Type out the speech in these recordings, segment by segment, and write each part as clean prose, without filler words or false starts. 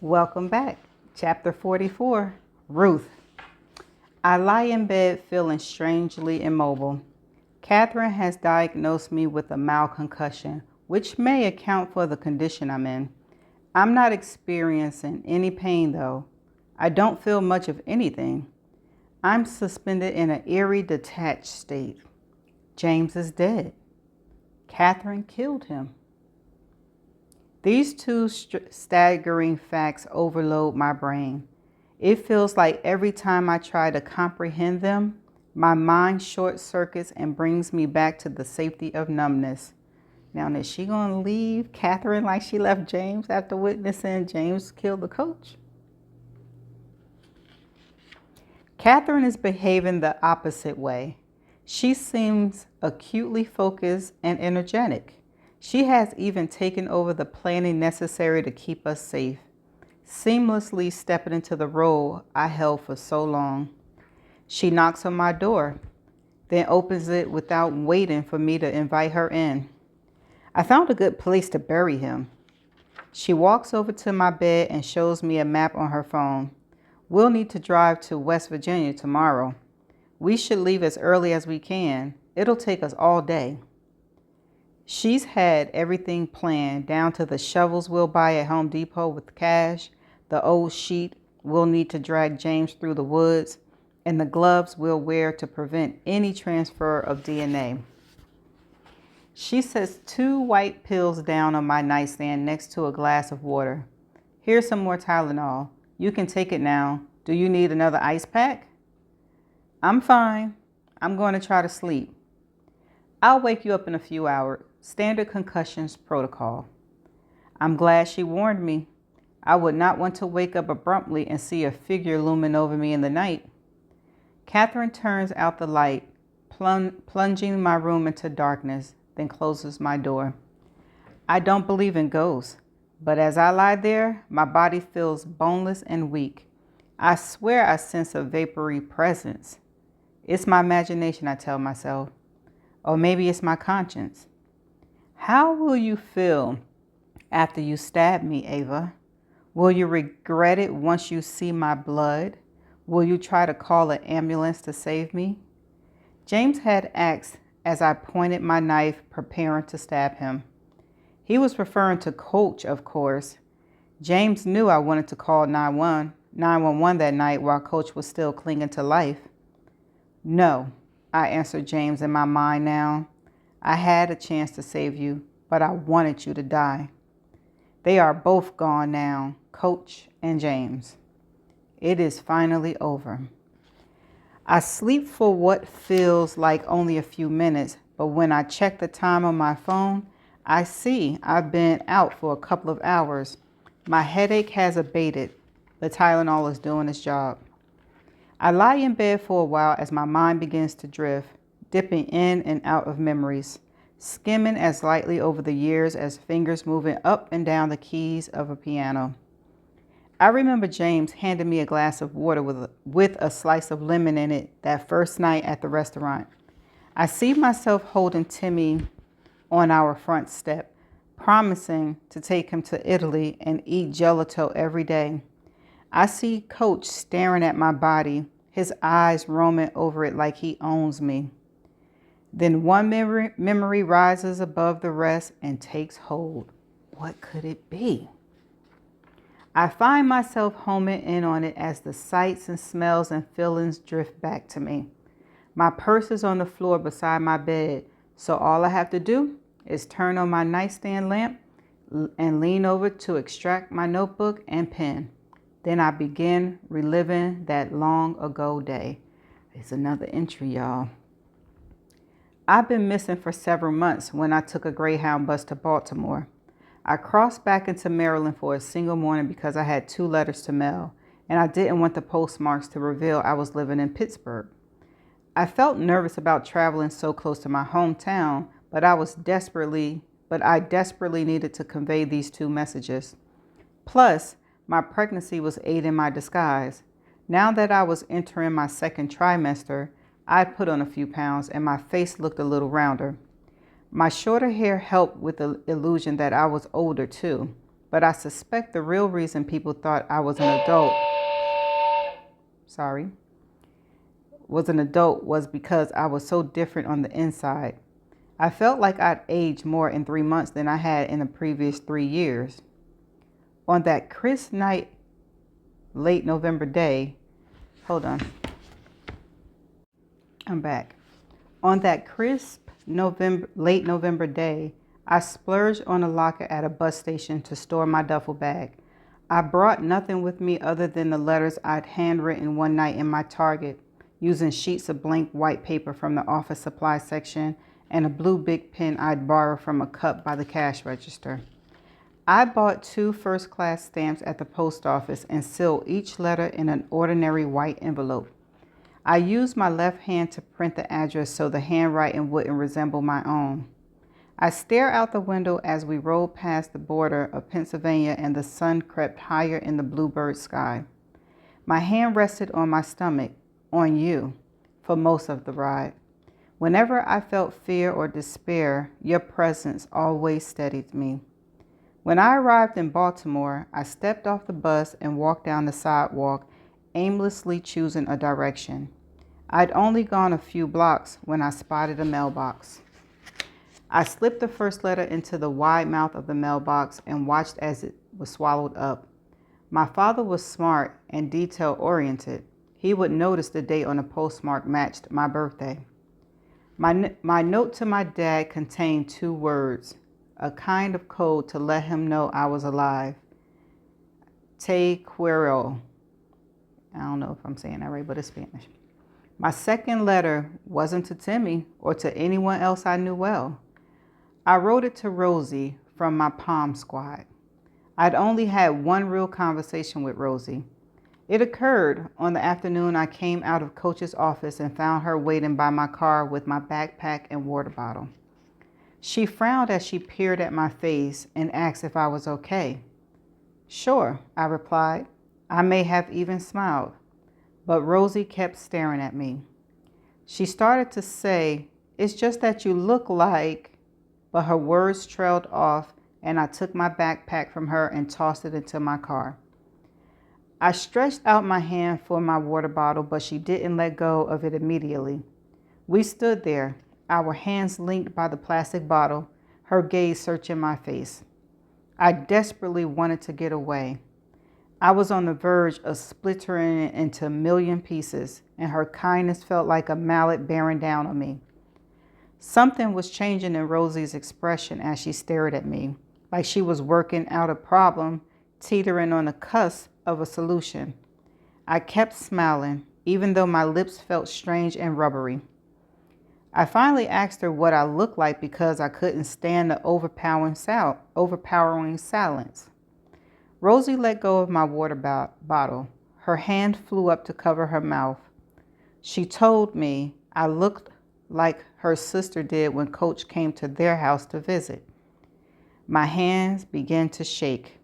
Welcome back. Chapter 44, Ruth. I lie in bed feeling strangely immobile. Catherine has diagnosed me with a mild concussion, which may account for the condition I'm in. I'm not experiencing any pain though. I don't feel much of anything. I'm suspended in an eerie, detached state. James is dead. Catherine killed him. These two staggering facts overload my brain. It feels like every time I try to comprehend them, my mind short circuits and brings me back to the safety of numbness. Now, is she going to leave Catherine like she left James after witnessing James kill the coach? Catherine is behaving the opposite way. She seems acutely focused and energetic. She has even taken over the planning necessary to keep us safe, seamlessly stepping into the role I held for so long. She knocks on my door, then opens it without waiting for me to invite her in. I found a good place to bury him. She walks over to my bed and shows me a map on her phone. We'll need to drive to West Virginia tomorrow. We should leave as early as we can. It'll take us all day. She's had everything planned, down to the shovels we'll buy at Home Depot with cash, the old sheet we'll need to drag James through the woods, and the gloves we'll wear to prevent any transfer of DNA. She sets 2 white pills down on my nightstand next to a glass of water. Here's some more Tylenol. You can take it now. Do you need another ice pack? I'm fine. I'm going to try to sleep. I'll wake you up in a few hours. Standard concussions protocol. I'm glad she warned me. I would not want to wake up abruptly and see a figure looming over me in the night. Catherine turns out the light, plunging my room into darkness, then closes my door. I don't believe in ghosts, but as I lie there, my body feels boneless and weak. I swear I sense a vapory presence. It's my imagination, I tell myself. Or maybe it's my conscience. How will you feel after you stab me, Ava? Will you regret it once you see my blood? Will you try to call an ambulance to save me? James had asked as I pointed my knife, preparing to stab him. He was referring to Coach, of course. James knew I wanted to call 911 that night while Coach was still clinging to life. No, I answered James in my mind now. I had a chance to save you, but I wanted you to die. They are both gone now, Coach and James. It is finally over. I sleep for what feels like only a few minutes, but when I check the time on my phone, I see I've been out for a couple of hours. My headache has abated. The Tylenol is doing its job. I lie in bed for a while as my mind begins to drift, dipping in and out of memories, skimming as lightly over the years as fingers moving up and down the keys of a piano. I remember James handing me a glass of water with a slice of lemon in it that first night at the restaurant. I see myself holding Timmy on our front step, promising to take him to Italy and eat gelato every day. I see Coach staring at my body, his eyes roaming over it like he owns me. Then one memory rises above the rest and takes hold. What could it be? I find myself homing in on it as the sights and smells and feelings drift back to me. My purse is on the floor beside my bed, so all I have to do is turn on my nightstand lamp and lean over to extract my notebook and pen. Then I begin reliving that long ago day. It's another entry, y'all. I've been missing for several months when I took a Greyhound bus to Baltimore. I crossed back into Maryland for a single morning because I had 2 letters to mail, and I didn't want the postmarks to reveal I was living in Pittsburgh. I felt nervous about traveling so close to my hometown, but I desperately needed to convey these 2 messages. Plus, my pregnancy was aiding my disguise. Now that I was entering my 2nd trimester, I put on a few pounds and my face looked a little rounder. My shorter hair helped with the illusion that I was older too, but I suspect the real reason people thought I was an adult, was because I was so different on the inside. I felt like I'd aged more in 3 months than I had in the previous 3 years. On that crisp night, late November day, hold on, I'm back. On that crisp late November day, I splurged on a locker at a bus station to store my duffel bag. I brought nothing with me other than the letters I'd handwritten one night in my Target, using sheets of blank white paper from the office supply section and a blue Bic pen I'd borrowed from a cup by the cash register. I bought 2 first-class stamps at the post office and sealed each letter in an ordinary white envelope. I used my left hand to print the address so the handwriting wouldn't resemble my own. I stared out the window as we rolled past the border of Pennsylvania and the sun crept higher in the bluebird sky. My hand rested on my stomach, on you, for most of the ride. Whenever I felt fear or despair, your presence always steadied me. When I arrived in Baltimore, I stepped off the bus and walked down the sidewalk, aimlessly choosing a direction. I'd only gone a few blocks when I spotted a mailbox. I slipped the first letter into the wide mouth of the mailbox and watched as it was swallowed up. My father was smart and detail-oriented. He would notice the date on the postmark matched my birthday. My note to my dad contained 2 words, a kind of code to let him know I was alive. Te quiero. I don't know if I'm saying that right, but it's Spanish. My second letter wasn't to Timmy or to anyone else I knew well. I wrote it to Rosie from my Palm Squad. I'd only had one real conversation with Rosie. It occurred on the afternoon I came out of Coach's office and found her waiting by my car with my backpack and water bottle. She frowned as she peered at my face and asked if I was okay. Sure, I replied. I may have even smiled, but Rosie kept staring at me. She started to say, "It's just that you look like," but her words trailed off and I took my backpack from her and tossed it into my car. I stretched out my hand for my water bottle, but she didn't let go of it immediately. We stood there, our hands linked by the plastic bottle, her gaze searching my face. I desperately wanted to get away. I was on the verge of splintering it into a million pieces, and her kindness felt like a mallet bearing down on me. Something was changing in Rosie's expression as she stared at me, like she was working out a problem, teetering on the cusp of a solution. I kept smiling, even though my lips felt strange and rubbery. I finally asked her what I looked like because I couldn't stand the overpowering silence. Rosie let go of my water bottle. Her hand flew up to cover her mouth. She told me I looked like her sister did when Coach came to their house to visit. My hands began to shake.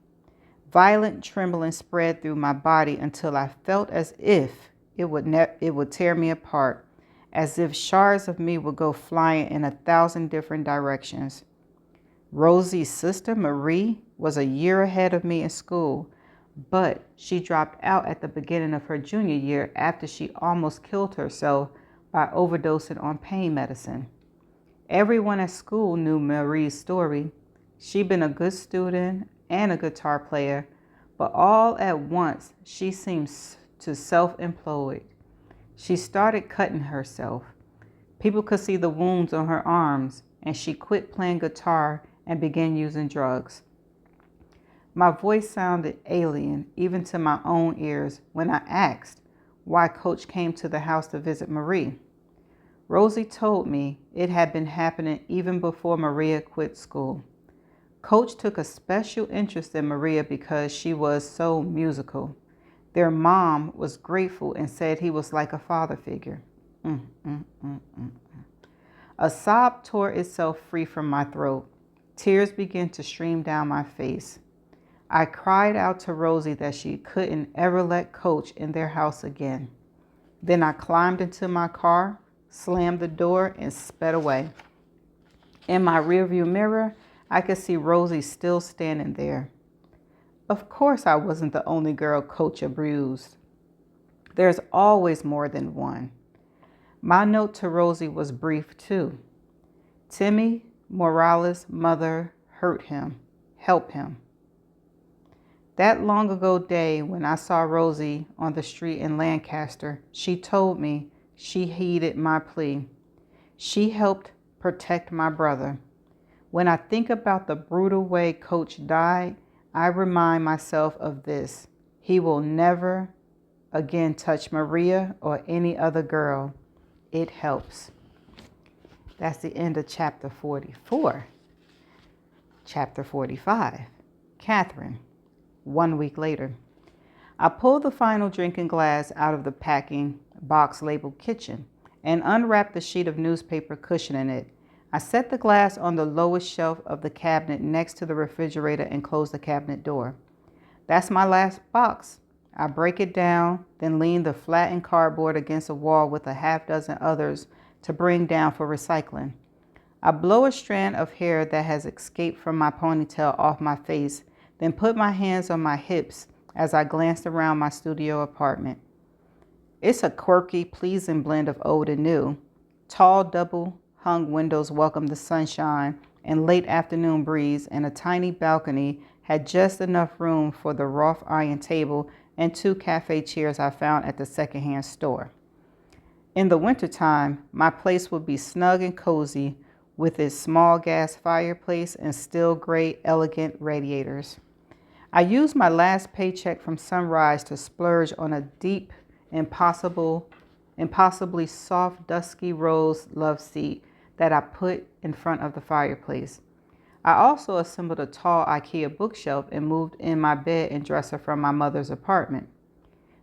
Violent trembling spread through my body until I felt as if it would tear me apart, as if shards of me would go flying in 1,000 different directions. Rosie's sister, Marie, was a year ahead of me in school, but she dropped out at the beginning of her junior year after she almost killed herself by overdosing on pain medicine. Everyone at school knew Marie's story. She'd been a good student and a guitar player, but all at once she seemed to self-implode. She started cutting herself. People could see the wounds on her arms, and she quit playing guitar and began using drugs. My voice sounded alien, even to my own ears, when I asked why Coach came to the house to visit Marie. Rosie told me it had been happening even before Maria quit school. Coach took a special interest in Maria because she was so musical. Their mom was grateful and said he was like a father figure. A sob tore itself free from my throat. Tears began to stream down my face. I cried out to Rosie that she couldn't ever let Coach in their house again. Then I climbed into my car, slammed the door, and sped away. In my rearview mirror, I could see Rosie still standing there. Of course, I wasn't the only girl Coach abused. There's always more than one. My note to Rosie was brief too. Timmy Morales' mother hurt him. Help him. That long ago day when I saw Rosie on the street in Lancaster, she told me she heeded my plea. She helped protect my brother. When I think about the brutal way Coach died, I remind myself of this. He will never again touch Maria or any other girl. It helps. That's the end of chapter 44. Chapter 45. Catherine. 1 week later. I pulled the final drinking glass out of the packing box labeled kitchen and unwrapped the sheet of newspaper cushioning it. I set the glass on the lowest shelf of the cabinet next to the refrigerator and closed the cabinet door. That's my last box. I break it down, then lean the flattened cardboard against a wall with a half dozen others to bring down for recycling. I blow a strand of hair that has escaped from my ponytail off my face, then put my hands on my hips as I glanced around my studio apartment. It's a quirky, pleasing blend of old and new. Tall, double-hung windows welcome the sunshine and late afternoon breeze, and a tiny balcony had just enough room for the wrought iron table and 2 cafe chairs I found at the secondhand store. In the wintertime, my place would be snug and cozy with its small gas fireplace and steel gray, elegant radiators. I used my last paycheck from Sunrise to splurge on a deep, impossibly soft, dusky rose love seat that I put in front of the fireplace. I also assembled a tall IKEA bookshelf and moved in my bed and dresser from my mother's apartment.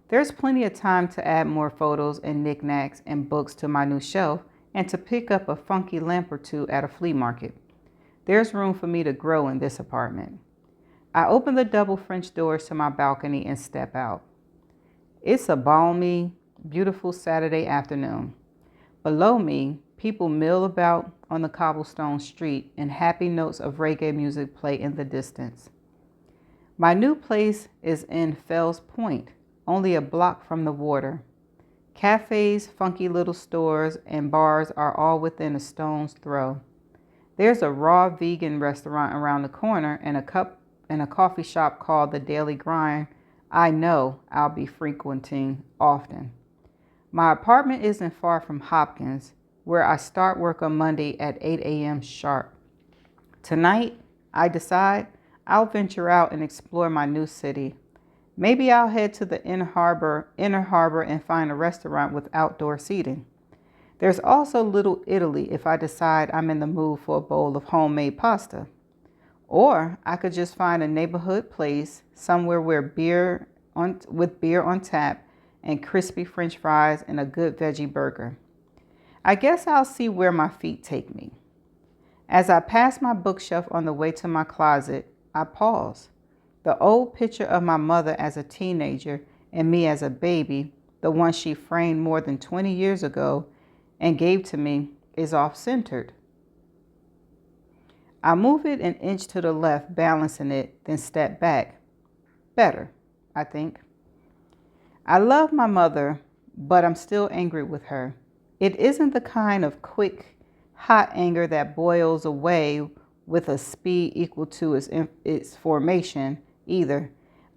There's plenty of time to add more photos and knickknacks and books to my new shelf and to pick up a funky lamp or two at a flea market. There's room for me to grow in this apartment. I open the double French doors to my balcony and step out. It's a balmy, beautiful Saturday afternoon. Below me, people mill about on the cobblestone street and happy notes of reggae music play in the distance. My new place is in Fells Point, only a block from the water. Cafes, funky little stores, and bars are all within a stone's throw. There's a raw vegan restaurant around the corner and a coffee shop called The Daily Grind I know I'll be frequenting often. My apartment isn't far from Hopkins, where I start work on Monday at 8 a.m. sharp. Tonight, I decide I'll venture out and explore my new city. Maybe I'll head to the Inner Harbor and find a restaurant with outdoor seating. There's also Little Italy if I decide I'm in the mood for a bowl of homemade pasta. Or I could just find a neighborhood place somewhere with beer on tap and crispy French fries and a good veggie burger. I guess I'll see where my feet take me. As I pass my bookshelf on the way to my closet, I pause. The old picture of my mother as a teenager and me as a baby, the one she framed more than 20 years ago and gave to me, is off-centered. I move it an inch to the left, balancing it, then step back. Better, I think. I love my mother, but I'm still angry with her. It isn't the kind of quick, hot anger that boils away with a speed equal to its formation either.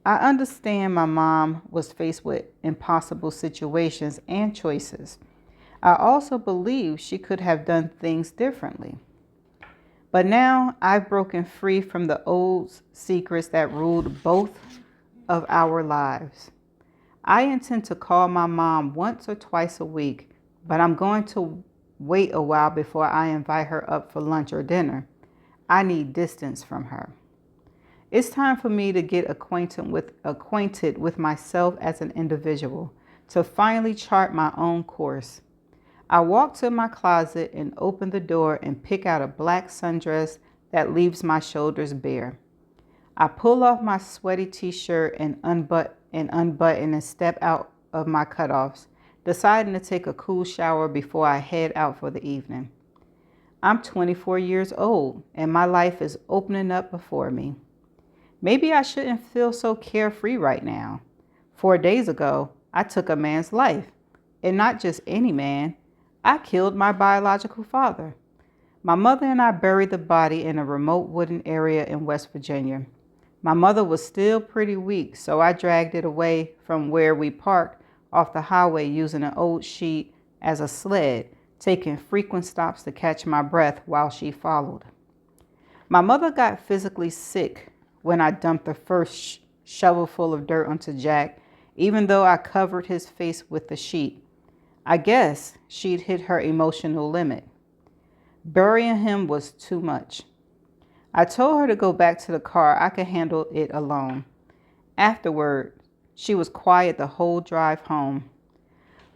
I understand my mom was faced with impossible situations and choices. I also believe she could have done things differently. But now I've broken free from the old secrets that ruled both of our lives. I intend to call my mom once or twice a week, but I'm going to wait a while before I invite her up for lunch or dinner. I need distance from her. It's time for me to get acquainted with myself as an individual, to finally chart my own course. I walk to my closet and open the door and pick out a black sundress that leaves my shoulders bare. I pull off my sweaty t-shirt and unbutton and step out of my cutoffs, deciding to take a cool shower before I head out for the evening. I'm 24 years old and my life is opening up before me. Maybe I shouldn't feel so carefree right now. 4 days ago, I took a man's life. And not just any man. I killed my biological father. My mother and I buried the body in a remote wooded area in West Virginia. My mother was still pretty weak, so I dragged it away from where we parked off the highway using an old sheet as a sled, taking frequent stops to catch my breath while she followed. My mother got physically sick when I dumped the first shovelful of dirt onto Jack, even though I covered his face with the sheet. I guess she'd hit her emotional limit. Burying him was too much. I told her to go back to the car. I could handle it alone. Afterward, she was quiet the whole drive home.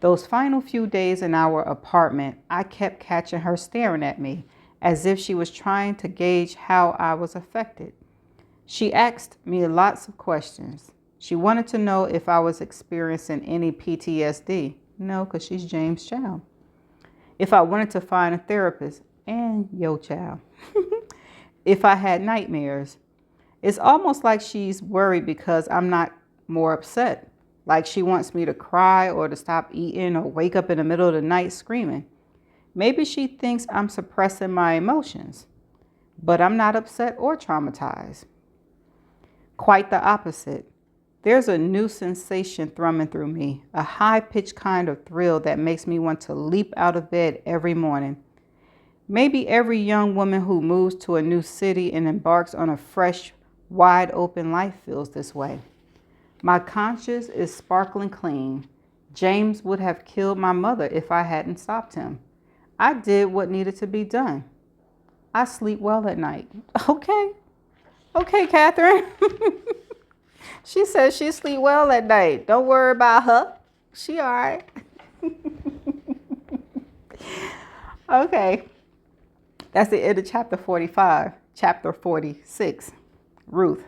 Those final few days in our apartment, I kept catching her staring at me as if she was trying to gauge how I was affected. She asked me lots of questions. She wanted to know if I was experiencing any PTSD. No, because she's James' child. If I wanted to find a therapist, and yo child. If I had nightmares. It's almost like she's worried because I'm not more upset. Like she wants me to cry or to stop eating or wake up in the middle of the night screaming. Maybe she thinks I'm suppressing my emotions, but I'm not upset or traumatized. Quite the opposite. There's a new sensation thrumming through me, a high-pitched kind of thrill that makes me want to leap out of bed every morning. Maybe every young woman who moves to a new city and embarks on a fresh, wide-open life feels this way. My conscience is sparkling clean. James would have killed my mother if I hadn't stopped him. I did what needed to be done. I sleep well at night. Okay, Catherine. She says she sleep well at night. Don't worry about her. She all right. Okay. That's the end of chapter 45. Chapter 46. Ruth.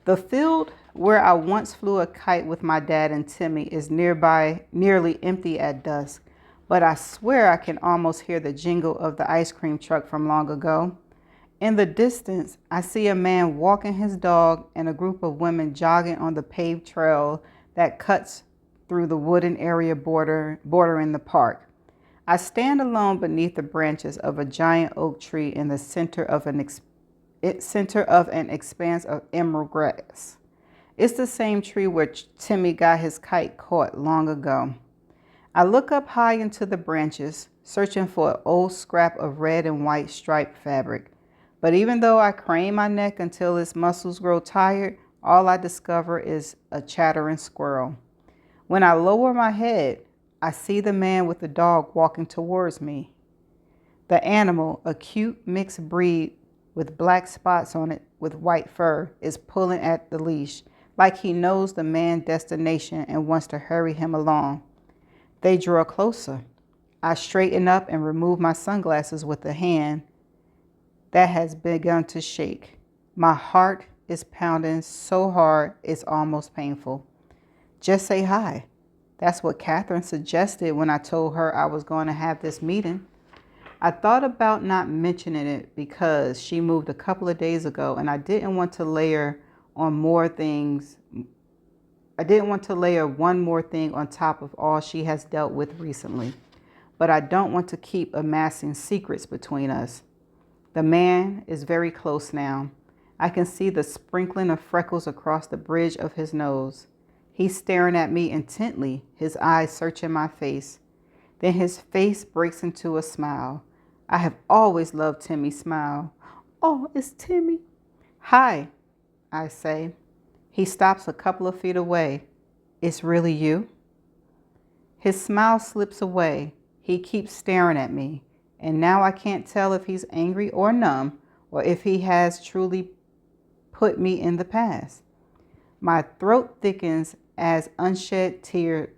The field where I once flew a kite with my dad and Timmy is nearly empty at dusk, but I swear I can almost hear the jingle of the ice cream truck from long ago. In the distance, I see a man walking his dog and a group of women jogging on the paved trail that cuts through the wooden area bordering the park. I stand alone beneath the branches of a giant oak tree in the center of an expanse of emerald grass. It's the same tree where Timmy got his kite caught long ago. I look up high into the branches, searching for an old scrap of red and white striped fabric. But even though I crane my neck until its muscles grow tired, all I discover is a chattering squirrel. When I lower my head, I see the man with the dog walking towards me. The animal, a cute mixed breed with black spots on it with white fur, is pulling at the leash, like he knows the man's destination and wants to hurry him along. They draw closer. I straighten up and remove my sunglasses with a hand that has begun to shake. My heart is pounding so hard it's almost painful. Just say hi. That's what Catherine suggested when I told her I was going to have this meeting. I thought about not mentioning it because she moved a couple of days ago and I didn't want to layer on more things. I didn't want to layer one more thing on top of all she has dealt with recently. But I don't want to keep amassing secrets between us. The man is very close now. I can see the sprinkling of freckles across the bridge of his nose. He's staring at me intently, his eyes searching my face. Then his face breaks into a smile. I have always loved Timmy's smile. Oh, it's Timmy. Hi, I say. He stops a couple of feet away. It's really you? His smile slips away. He keeps staring at me. And now I can't tell if he's angry or numb or if he has truly put me in the past. My throat thickens as unshed tears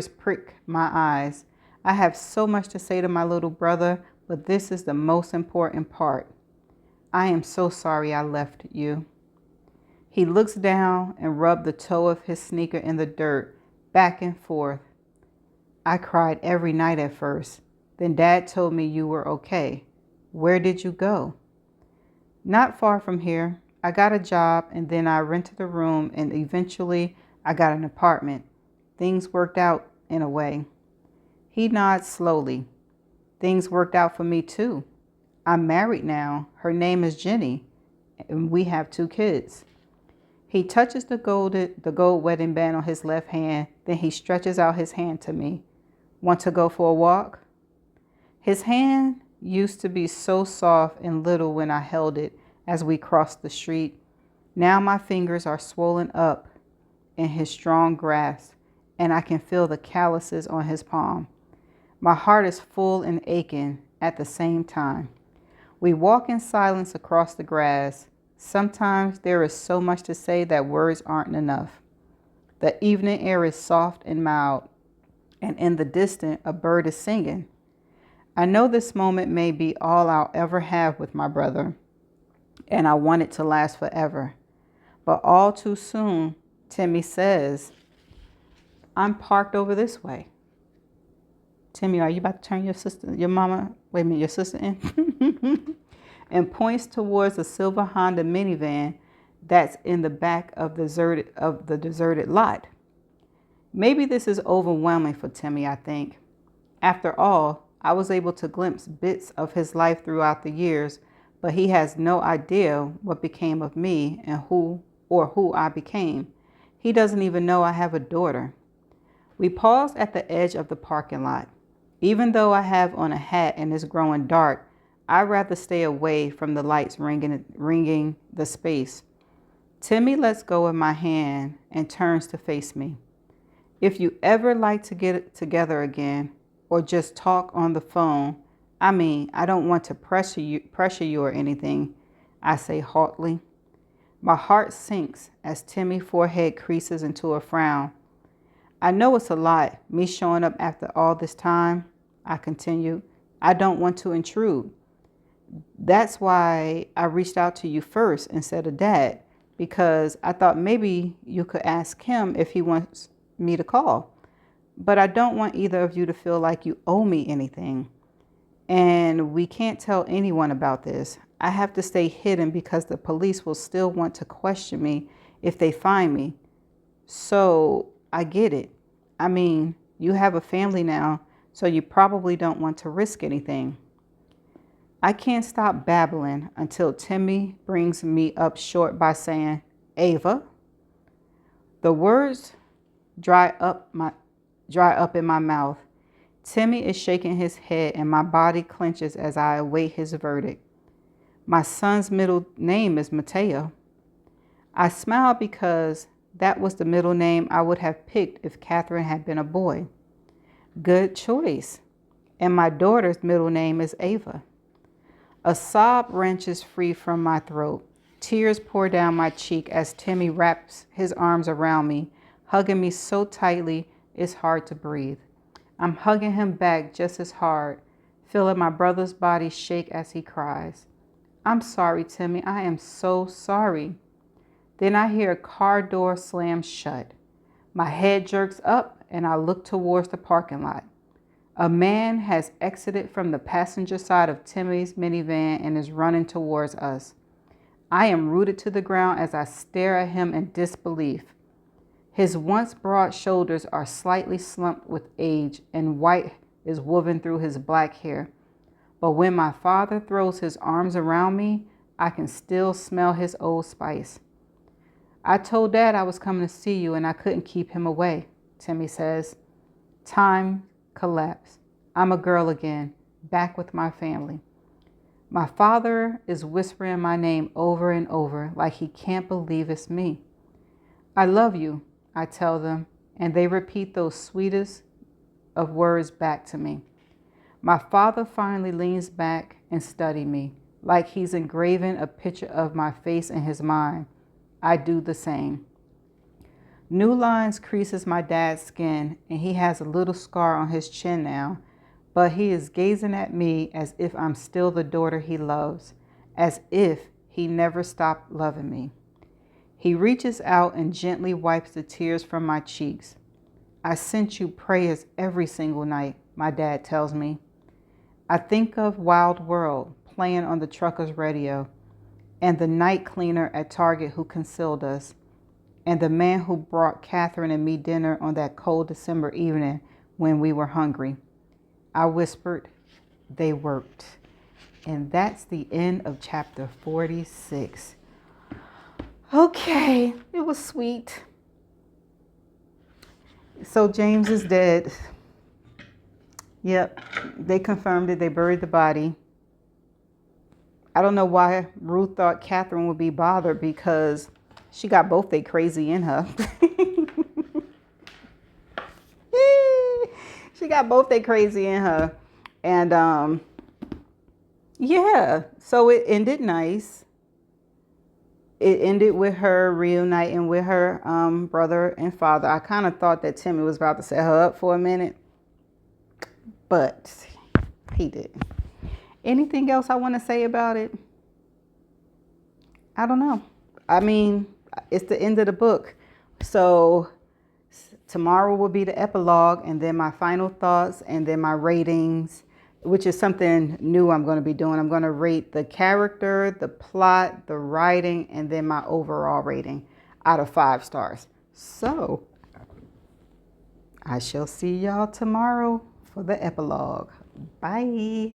prick my eyes. I have so much to say to my little brother, but this is the most important part. I am so sorry I left you. He looks down and rubs the toe of his sneaker in the dirt, back and forth. I cried every night at first. Then Dad told me you were okay. Where did you go? Not far from here. I got a job and then I rented a room and eventually I got an apartment. Things worked out in a way. He nods slowly. Things worked out for me too. I'm married now. Her name is Jenny and we have 2 kids. He touches the gold wedding band on his left hand. Then he stretches out his hand to me. Want to go for a walk? His hand used to be so soft and little when I held it as we crossed the street. Now my fingers are swollen up in his strong grasp, and I can feel the calluses on his palm. My heart is full and aching at the same time. We walk in silence across the grass. Sometimes there is so much to say that words aren't enough. The evening air is soft and mild, and in the distance a bird is singing. I know this moment may be all I'll ever have with my brother, and I want it to last forever. But all too soon, Timmy says, I'm parked over this way. Timmy, are you about to turn your sister in? And points towards a silver Honda minivan that's in the back of the deserted lot. Maybe this is overwhelming for Timmy, I think. After all, I was able to glimpse bits of his life throughout the years, but he has no idea what became of me and who I became. He doesn't even know I have a daughter. We pause at the edge of the parking lot. Even though I have on a hat and it's growing dark, I'd rather stay away from the lights ringing the space. Timmy lets go of my hand and turns to face me. If you ever like to get together again or just talk on the phone, I don't want to pressure you or anything, I say haughtily. My heart sinks as Timmy's forehead creases into a frown. I know it's a lot, me showing up after all this time, I continue. I don't want to intrude. That's why I reached out to you first instead of Dad, because I thought maybe you could ask him if he wants me to call. But I don't want either of you to feel like you owe me anything. And we can't tell anyone about this. I have to stay hidden because the police will still want to question me if they find me. So I get it. You have a family now, so you probably don't want to risk anything. I can't stop babbling until Timmy brings me up short by saying, Ava. The words dry up in my mouth. Timmy is shaking his head and my body clenches as I await his verdict. My son's middle name is Mateo. I smile because that was the middle name I would have picked if Catherine had been a boy. Good choice. And my daughter's middle name is Ava. A sob wrenches free from my throat. Tears pour down my cheek as Timmy wraps his arms around me, hugging me so tightly it's hard to breathe. I'm hugging him back just as hard, feeling my brother's body shake as he cries. I'm sorry, Timmy. I am so sorry. Then I hear a car door slam shut. My head jerks up and I look towards the parking lot. A man has exited from the passenger side of Timmy's minivan and is running towards us. I am rooted to the ground as I stare at him in disbelief. His once broad shoulders are slightly slumped with age and white is woven through his black hair. But when my father throws his arms around me, I can still smell his old spice. I told Dad I was coming to see you and I couldn't keep him away, Timmy says. Time collapsed. I'm a girl again, back with my family. My father is whispering my name over and over like he can't believe it's me. I love you, I tell them, and they repeat those sweetest of words back to me. My father finally leans back and studies me, like he's engraving a picture of my face in his mind. I do the same. New lines creases my dad's skin, and he has a little scar on his chin now, but he is gazing at me as if I'm still the daughter he loves, as if he never stopped loving me. He reaches out and gently wipes the tears from my cheeks. I sent you prayers every single night, my dad tells me. I think of Wild World playing on the trucker's radio. and the night cleaner at Target who concealed us, and the man who brought Catherine and me dinner on that cold December evening when we were hungry. I whispered, they worked. And that's the end of chapter 46. Okay, it was sweet. So James is dead. Yep, they confirmed it. They buried the body. I don't know why Ruth thought Catherine would be bothered, because she got both they crazy in her. She got both they crazy in her. And yeah, so it ended nice. It ended with her reuniting with her brother and father. I kind of thought that Timmy was about to set her up for a minute, but he didn't. Anything else I want to say about it? I don't know. I mean, it's the end of the book. So tomorrow will be the epilogue, and then my final thoughts, and then my ratings, which is something new I'm going to be doing. I'm going to rate the character, the plot, the writing, and then my overall rating out of 5 stars. So I shall see y'all tomorrow for the epilogue. Bye.